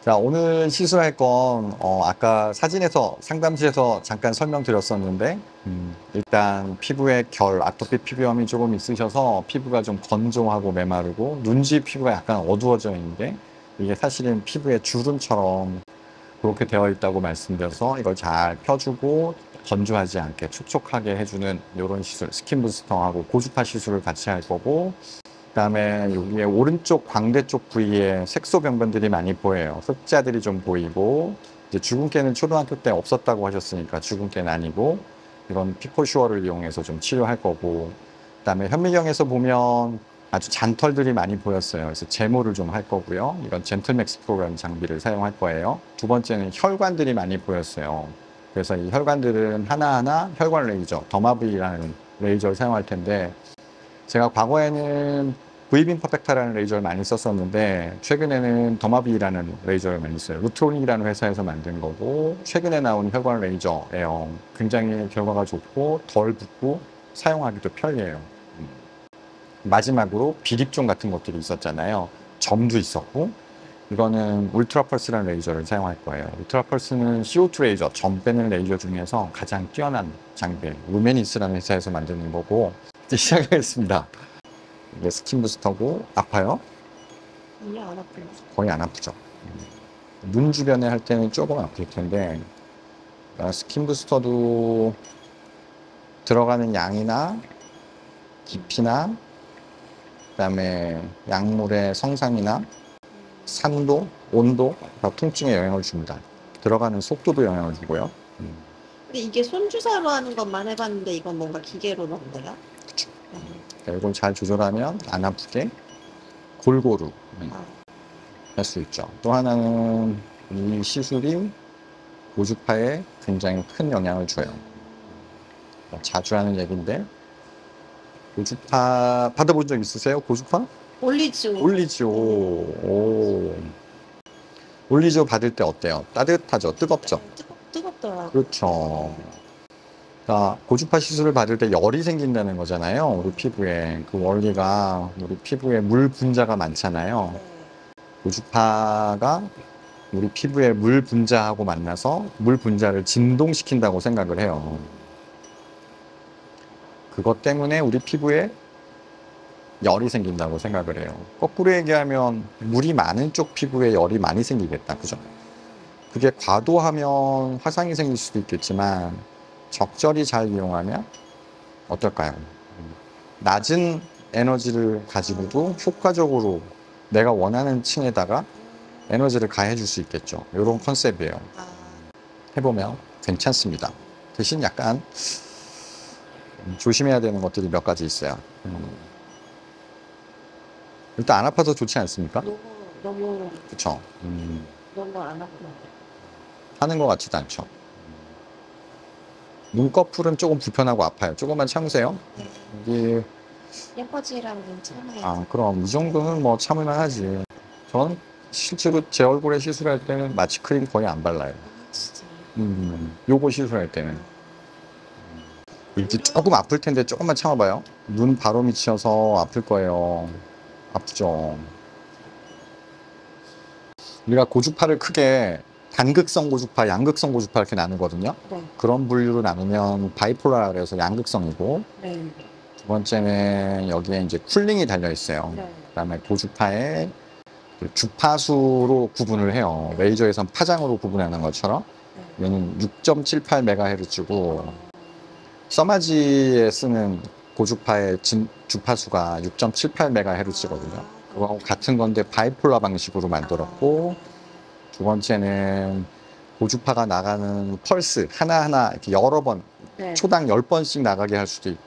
자, 오늘 시술할 건 아까 사진에서 상담실에서 잠깐 설명드렸었는데 일단 피부에 아토피 피부염이 조금 있으셔서 피부가 좀 건조하고 메마르고 눈지 피부가 약간 어두워져 있는데 이게 사실은 피부에 주름처럼 그렇게 되어 있다고 말씀드려서 이걸 잘 펴주고 건조하지 않게 촉촉하게 해주는 이런 시술, 스킨 부스터하고 고주파 시술을 같이 할 거고, 그다음에 여기에 오른쪽 광대 쪽 부위에 색소 변변들이 많이 보여요. 흑자들이 좀 보이고, 이제 주근깨는 초등학교 때 없었다고 하셨으니까 주근깨는 아니고, 이런 피코슈어를 이용해서 좀 치료할 거고, 그다음에 현미경에서 보면 아주 잔털들이 많이 보였어요. 그래서 제모를 좀 할 거고요. 이건 젠틀맥스 프로라는 장비를 사용할 거예요. 두 번째는 혈관들이 많이 보였어요. 그래서 이 혈관들은 하나하나 혈관 레이저, 더마브이라는 레이저를 사용할 텐데, 제가 과거에는 V빔 퍼펙타라는 레이저를 많이 썼었는데 최근에는 더마비라는 레이저를 많이 써요. 루트로닉이라는 회사에서 만든 거고 최근에 나온 혈관 레이저예요. 굉장히 결과가 좋고 덜 붓고 사용하기도 편리해요. 마지막으로 비립종 같은 것들이 있었잖아요. 점도 있었고 이거는 울트라펄스라는 레이저를 사용할 거예요. 울트라펄스는 CO2 레이저, 점 빼는 레이저 중에서 가장 뛰어난 장비예요. 루메니스라는 회사에서 만드는 거고 이제 시작하겠습니다. 이게 스킨 부스터고 아파요? 아니요, 안 아파요. 거의 안 아프죠. 눈 주변에 할 때는 조금 아플 텐데 스킨 부스터도 들어가는 양이나 깊이나 그다음에 약물의 성상이나 산도, 온도 다 통증에 영향을 줍니다. 들어가는 속도도 영향을 주고요. 근데 이게 손주사로 하는 것만 해봤는데 이건 뭔가 기계로 넣는데요? 그렇죠. 이걸 잘 조절하면 안 아프게 골고루 할 수 있죠. 또 하나는 이 시술이 고주파에 굉장히 큰 영향을 줘요. 자주 하는 얘기인데 고주파 받아본 적 있으세요? 고주파? 올리지오. 올리지오. 오. 올리지오 받을 때 어때요? 따뜻하죠? 뜨겁죠? 뜨겁더라고요. 그렇죠. 자, 고주파 시술을 받을 때 열이 생긴다는 거잖아요. 우리 피부에. 그 원리가 우리 피부에 물 분자가 많잖아요. 고주파가 우리 피부에 물 분자하고 만나서 물 분자를 진동시킨다고 생각을 해요. 그것 때문에 우리 피부에 열이 생긴다고 생각을 해요. 거꾸로 얘기하면 물이 많은 쪽 피부에 열이 많이 생기겠다. 그죠? 그게 과도하면 화상이 생길 수도 있겠지만 적절히 잘 이용하면 어떨까요? 낮은 에너지를 가지고도 효과적으로 내가 원하는 층에다가 에너지를 가해줄 수 있겠죠. 이런 컨셉이에요. 해보면 괜찮습니다. 대신 약간 조심해야 되는 것들이 몇 가지 있어요. 일단 안 아파서 좋지 않습니까? 너무 그쵸? 너무 안 아파요. 하는 것 같지도 않죠. 눈꺼풀은 조금 불편하고 아파요. 조금만 참으세요. 이게 예뻐지라면 괜찮아요. 아, 그럼 이 정도는 뭐 참을만 하지. 전 실제로 제 얼굴에 시술할 때는 마취 크림 거의 안 발라요. 진짜. 요거 시술할 때는. 이게 조금 아플 텐데 조금만 참아봐요. 눈 바로 미쳐서 아플 거예요. 아프죠. 우리가 고주파를 크게 단극성 고주파, 양극성 고주파 이렇게 나누거든요. 네. 그런 분류로 나누면 바이폴라 그래서 양극성이고 네. 두 번째는 여기에 이제 쿨링이 달려 있어요. 네. 그다음에 고주파에 주파수로 구분을 해요. 레이저에선 파장으로 구분하는 것처럼 얘는 6.78MHz고 써마지에 쓰는 고주파의 주파수가 6.78MHz거든요. 그거하고 같은 건데 바이폴라 방식으로 만들었고 두 번째는 고주파가 나가는 펄스 하나하나 이렇게 여러 번 초당 10번씩 나가게 할 수도 있고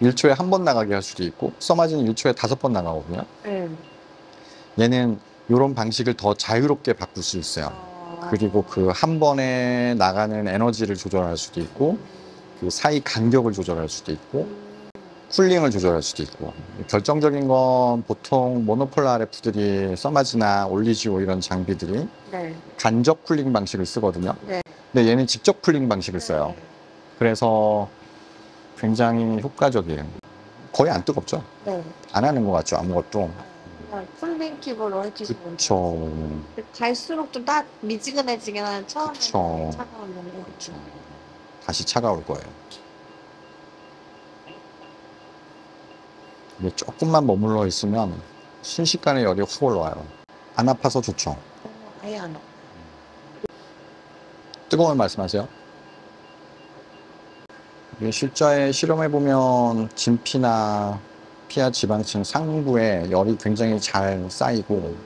1초에 한 번 나가게 할 수도 있고 써마지는 1초에 5번 나가거든요. 얘는 이런 방식을 더 자유롭게 바꿀 수 있어요. 그리고 그 한 번에 나가는 에너지를 조절할 수도 있고 그 사이 간격을 조절할 수도 있고 쿨링을 조절할 수도 있고 결정적인 건 보통 모노폴라 RF들이 써마지나 올리지오 이런 장비들이 간접 쿨링 방식을 쓰거든요. 근데 얘는 직접 쿨링 방식을 써요. 그래서 굉장히 효과적이에요. 거의 안 뜨겁죠? 안 하는 것 같죠, 아무것도. 쿨링 팁으로 해주시면 그쵸. 갈수록 좀 미지근해지긴 하는 처음에는 그쵸. 차가웠는데. 그쵸. 다시 차가울 거예요. 근데 조금만 머물러 있으면 순식간에 열이 확 올라와요. 안 아파서 좋죠. 아예 안 와. 뜨거운 말씀하세요. 이게 실제 실험해 보면 진피나 피하 지방층 상부에 열이 굉장히 잘 쌓이고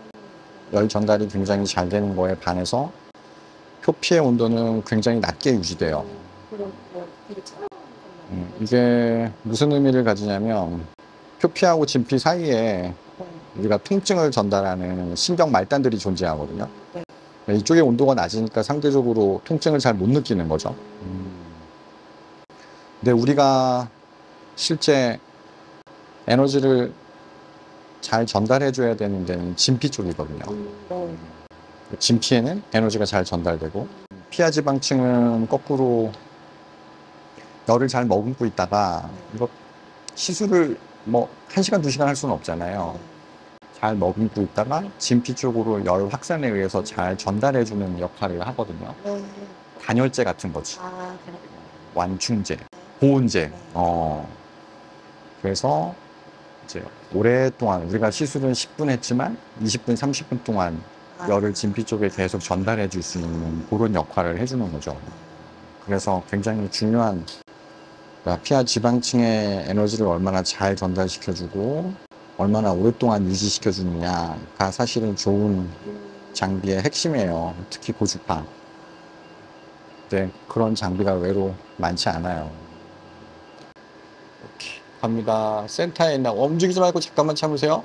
열 전달이 굉장히 잘 되는 거에 반해서 표피의 온도는 굉장히 낮게 유지돼요. 그리고 되게 차가운 것만. 이게 무슨 의미를 가지냐면 표피하고 진피 사이에 우리가 통증을 전달하는 신경 말단들이 존재하거든요. 이쪽의 온도가 낮으니까 상대적으로 통증을 잘 못 느끼는 거죠. 근데 우리가 실제 에너지를 잘 전달해 줘야 되는 데는 진피 쪽이거든요. 진피에는 에너지가 잘 전달되고 피하 지방층은 거꾸로 열을 잘 머금고 있다가 이거 시술을 뭐 1시간, 2시간 할 수는 없잖아요. 잘 머금고 있다가 진피 쪽으로 열 확산에 의해서 잘 전달해 주는 역할을 하거든요. 단열재 같은 거지. 아, 그래. 완충제, 보온제. 그래서 이제 오랫동안 우리가 시술은 10분 했지만 20분, 30분 동안 열을 진피 쪽에 계속 전달해 줄 수 있는 그런 역할을 해주는 거죠. 그래서 굉장히 중요한, 그러니까 피하 지방층의 에너지를 얼마나 잘 전달시켜주고 얼마나 오랫동안 유지시켜주느냐가 사실은 좋은 장비의 핵심이에요. 특히 고주파. 근데 그런 장비가 외로 많지 않아요. 이렇게 갑니다. 센터에 있나 움직이지 말고 잠깐만 참으세요.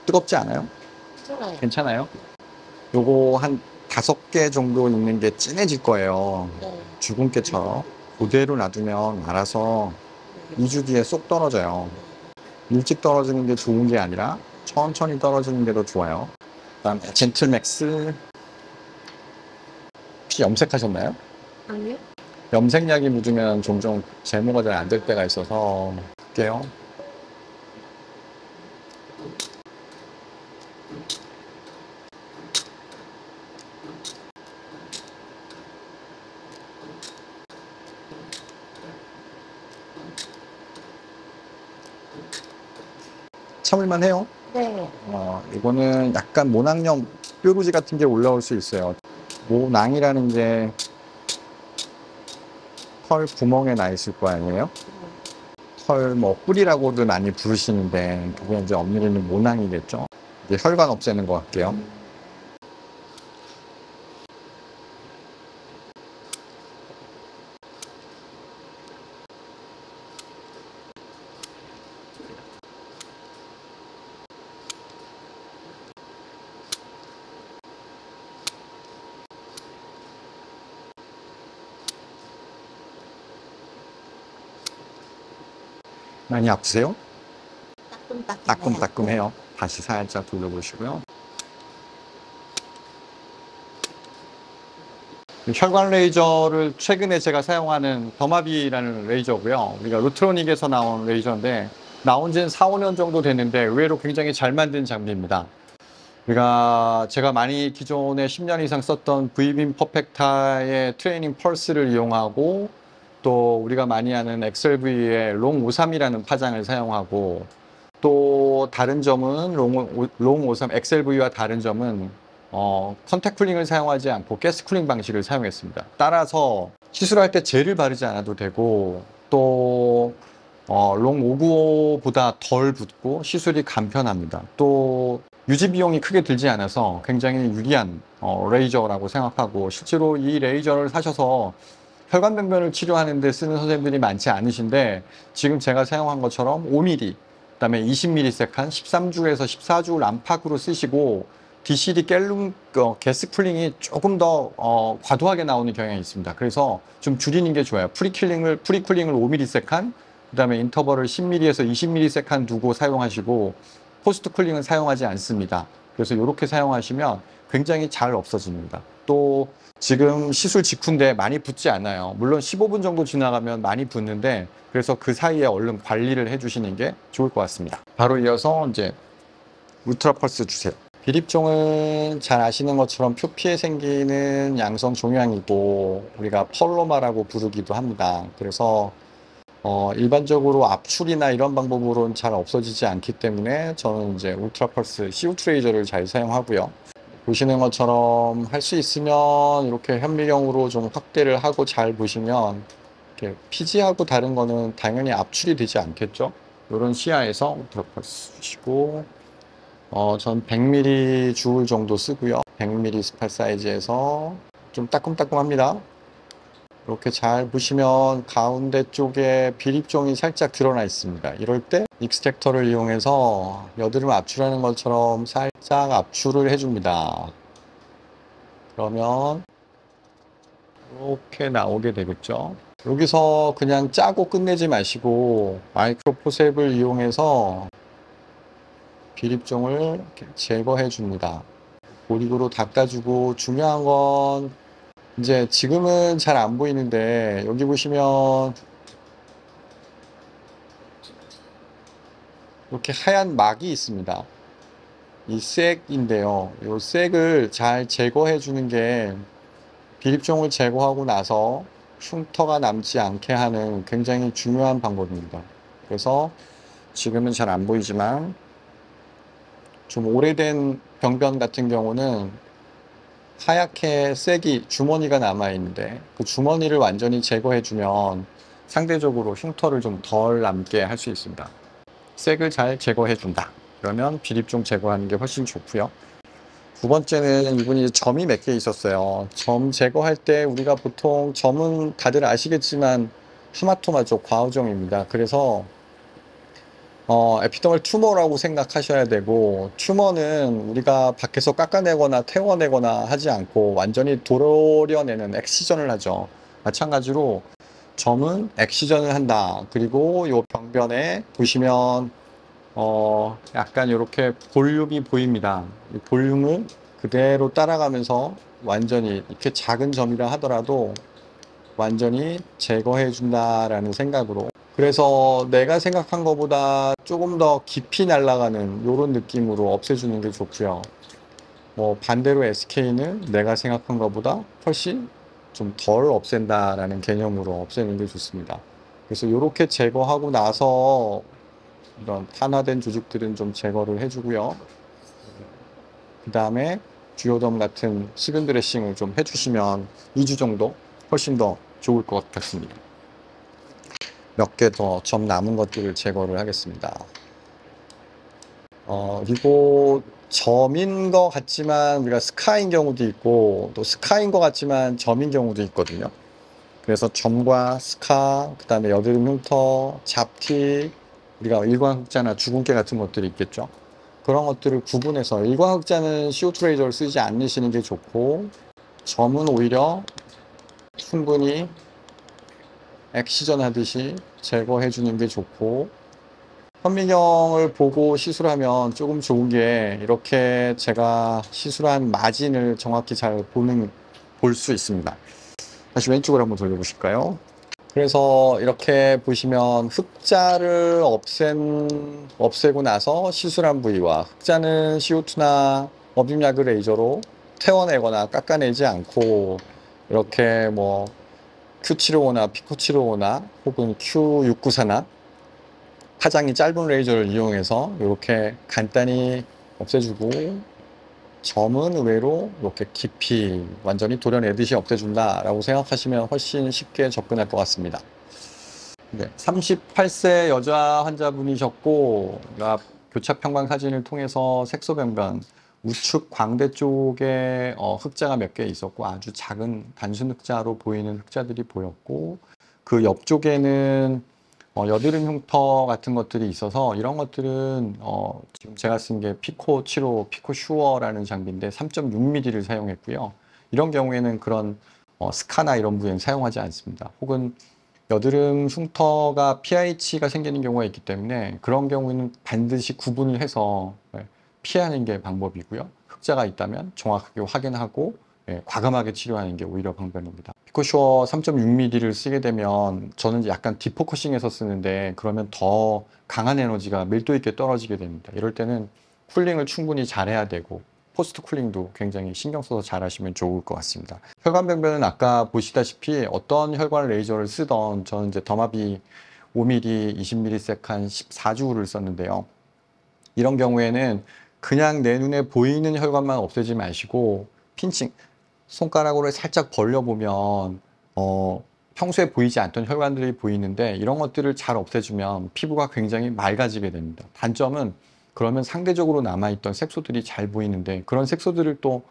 뜨겁지 않아요? 괜찮아요. 괜찮아요? 요거 한 5개 정도 있는 게 진해질 거예요. 네. 주근깨처럼. 그대로 놔두면 알아서 2주 뒤에 쏙 떨어져요. 일찍 떨어지는 게 좋은 게 아니라 천천히 떨어지는 게 더 좋아요. 그다음에 젠틀맥스. 혹시 염색하셨나요? 아니요? 염색약이 묻으면 종종 제모가 잘 안 될 때가 있어서 할게요. 참을만 해요. 네. 이거는 약간 모낭염 뾰루지 같은 게 올라올 수 있어요. 모낭이라는 게 털 구멍에 나 있을 거 아니에요? 털 뭐 뿌리라고도 많이 부르시는데 그게 이제 엄밀히는 모낭이겠죠. 이제 혈관 없애는 거 할게요. 많이 아프세요? 따끔따끔해요. 다시 살짝 돌려보시고요. 혈관 레이저를 최근에 제가 사용하는 더마비라는 레이저고요. 우리가 루트로닉에서 나온 레이저인데 나온 지는 4, 5년 정도 됐는데 의외로 굉장히 잘 만든 장비입니다. 제가 많이 기존에 10년 이상 썼던 V빔 퍼펙타의 트레이닝 펄스를 이용하고 또 우리가 많이 아는 엑셀V의 롱 53이라는 파장을 사용하고 또 다른 점은 롱 53 엑셀V와 다른 점은 컨택 쿨링을 사용하지 않고 가스 쿨링 방식을 사용했습니다. 따라서 시술할 때 젤을 바르지 않아도 되고 또 롱 595보다 덜 붓고 시술이 간편합니다. 또 유지 비용이 크게 들지 않아서 굉장히 유리한 레이저라고 생각하고 실제로 이 레이저를 사셔서 혈관변변을 치료하는 데 쓰는 선생님들이 많지 않으신데 지금 제가 사용한 것처럼 5mm 그다음에 20msec 13주에서 14주 람팍으로 쓰시고 DCD 갤룸 가스 쿨링이 조금 더 과도하게 나오는 경향이 있습니다. 그래서 좀 줄이는 게 좋아요. 프리쿨링을 5msec 그다음에 인터벌을 10mm에서 20msec 두고 사용하시고 포스트 쿨링은 사용하지 않습니다. 그래서 이렇게 사용하시면 굉장히 잘 없어집니다. 또 지금 시술 직후인데 많이 붓지 않아요. 물론 15분 정도 지나가면 많이 붓는데 그래서 그 사이에 얼른 관리를 해주시는 게 좋을 것 같습니다. 바로 이어서 이제 울트라 펄스 주세요. 비립종은 잘 아시는 것처럼 표피에 생기는 양성 종양이고 우리가 펄로마라고 부르기도 합니다. 그래서 일반적으로 압출이나 이런 방법으로는 잘 없어지지 않기 때문에 저는 이제 울트라 펄스 CO2 레이저를 잘 사용하고요. 보시는 것처럼 할 수 있으면 이렇게 현미경으로 좀 확대를 하고 잘 보시면 이렇게 피지하고 다른 거는 당연히 압출이 되지 않겠죠. 이런 시야에서 울트라 펄스 주시고 전 100ml 주울 정도 쓰고요. 100ml 스팔 사이즈에서 좀 따끔따끔합니다. 이렇게 잘 보시면 가운데 쪽에 비립종이 살짝 드러나 있습니다. 이럴 때 익스트랙터를 이용해서 여드름 압출하는 것처럼 살짝 압출을 해줍니다. 그러면 이렇게 나오게 되겠죠. 여기서 그냥 짜고 끝내지 마시고 마이크로 포셉을 이용해서 비립종을 이렇게 제거해 줍니다. 보리고로 닦아주고 중요한 건 이제 지금은 잘 안 보이는데 여기 보시면 이렇게 하얀 막이 있습니다. 이 색인데요. 이 색을 잘 제거해 주는 게 비립종을 제거하고 나서 흉터가 남지 않게 하는 굉장히 중요한 방법입니다. 그래서 지금은 잘 안 보이지만 좀 오래된 병변 같은 경우는 하얗게 색이 주머니가 남아 있는데 그 주머니를 완전히 제거해 주면 상대적으로 흉터를 좀 덜 남게 할 수 있습니다. 색을 잘 제거해 준다. 그러면 비립종 제거하는 게 훨씬 좋고요. 두 번째는 이분이 점이 몇 개 있었어요. 점 제거할 때 우리가 보통 점은 다들 아시겠지만 하마토마 쪽 과우종입니다. 그래서 에피더멀 튜머라고 생각하셔야 되고 튜머는 우리가 밖에서 깎아내거나 태워내거나 하지 않고 완전히 도려내는 엑시전을 하죠. 마찬가지로 점은 엑시전을 한다. 그리고 이 병변에 보시면 약간 이렇게 볼륨이 보입니다. 이 볼륨을 그대로 따라가면서 완전히 이렇게 작은 점이라 하더라도 완전히 제거해 준다라는 생각으로, 그래서 내가 생각한 것보다 조금 더 깊이 날아가는 이런 느낌으로 없애주는 게 좋고요. 뭐 반대로 SK는 내가 생각한 것보다 훨씬 좀 덜 없앤다라는 개념으로 없애는 게 좋습니다. 그래서 이렇게 제거하고 나서 이런 탄화된 조직들은 좀 제거를 해주고요. 그 다음에 듀오덤 같은 식은 드레싱을 좀 해주시면 2주 정도 훨씬 더 좋을 것 같습니다. 몇 개 더 점 남은 것들을 제거를 하겠습니다. 그리고 점인 것 같지만 우리가 스카인 경우도 있고 또 스카인 것 같지만 점인 경우도 있거든요. 그래서 점과 스카, 그 다음에 여드름 흉터, 잡티, 우리가 일광흑자나 주근깨 같은 것들이 있겠죠. 그런 것들을 구분해서 일광흑자는 CO2 레이저를 쓰지 않으시는 게 좋고 점은 오히려 충분히 엑시전 하듯이 제거해 주는 게 좋고, 현미경을 보고 시술하면 조금 좋은 게 이렇게 제가 시술한 마진을 정확히 잘 볼 수 있습니다. 다시 왼쪽으로 한번 돌려보실까요? 그래서 이렇게 보시면 흑자를 없애고 나서 시술한 부위와 흑자는 CO2나 업임야그 레이저로 태워내거나 깎아내지 않고 이렇게 뭐 Q755나 P975나 혹은 Q694나 파장이 짧은 레이저를 이용해서 이렇게 간단히 없애주고, 점은 의외로 이렇게 깊이 완전히 도려내듯이 없애준다 라고 생각하시면 훨씬 쉽게 접근할 것 같습니다. 네, 38세 여자 환자분이셨고, 교차 평방 사진을 통해서 색소변변 우측 광대 쪽에 흑자가 몇 개 있었고 아주 작은 단순 흑자로 보이는 흑자들이 보였고, 그 옆쪽에는 여드름 흉터 같은 것들이 있어서 이런 것들은 지금 제가 쓴 게 피코 75, 피코 슈어라는 장비인데 3.6mm를 사용했고요. 이런 경우에는 그런 스카나 이런 부위는 사용하지 않습니다. 혹은 여드름 흉터가 PIH가 생기는 경우가 있기 때문에 그런 경우에는 반드시 구분을 해서 피하는 게 방법이고요. 흑자가 있다면 정확하게 확인하고 과감하게 치료하는 게 오히려 방법입니다. 피코슈어 3.6mm를 쓰게 되면 저는 이제 약간 딥포커싱해서 쓰는데 그러면 더 강한 에너지가 밀도 있게 떨어지게 됩니다. 이럴 때는 쿨링을 충분히 잘해야 되고 포스트 쿨링도 굉장히 신경 써서 잘 하시면 좋을 것 같습니다. 혈관 병변은 아까 보시다시피 어떤 혈관 레이저를 쓰던 저는 이제 더마비 5mm, 20mm 한 14주를 썼는데요. 이런 경우에는 그냥 내 눈에 보이는 혈관만 없애지 마시고 핀칭, 손가락으로 살짝 벌려보면 평소에 보이지 않던 혈관들이 보이는데 이런 것들을 잘 없애주면 피부가 굉장히 맑아지게 됩니다. 단점은 그러면 상대적으로 남아있던 색소들이 잘 보이는데 그런 색소들을 또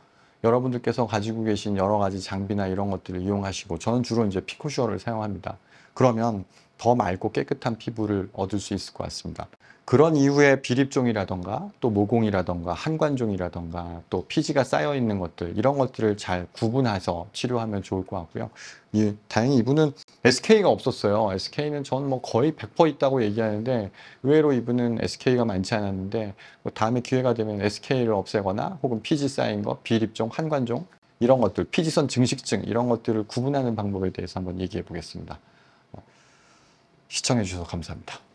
여러분들께서 가지고 계신 여러 가지 장비나 이런 것들을 이용하시고 저는 주로 이제 피코슈어를 사용합니다. 그러면 더 맑고 깨끗한 피부를 얻을 수 있을 것 같습니다. 그런 이후에 비립종이라던가 또 모공이라던가 한관종이라던가 또 피지가 쌓여 있는 것들 이런 것들을 잘 구분해서 치료하면 좋을 것 같고요. 다행히 이분은 SK가 없었어요. SK는 저는 뭐 거의 100% 있다고 얘기하는데 의외로 이분은 SK가 많지 않았는데 뭐 다음에 기회가 되면 SK를 없애거나 혹은 피지 쌓인 거, 비립종, 한관종 이런 것들, 피지선 증식증 이런 것들을 구분하는 방법에 대해서 한번 얘기해 보겠습니다. 시청해 주셔서 감사합니다.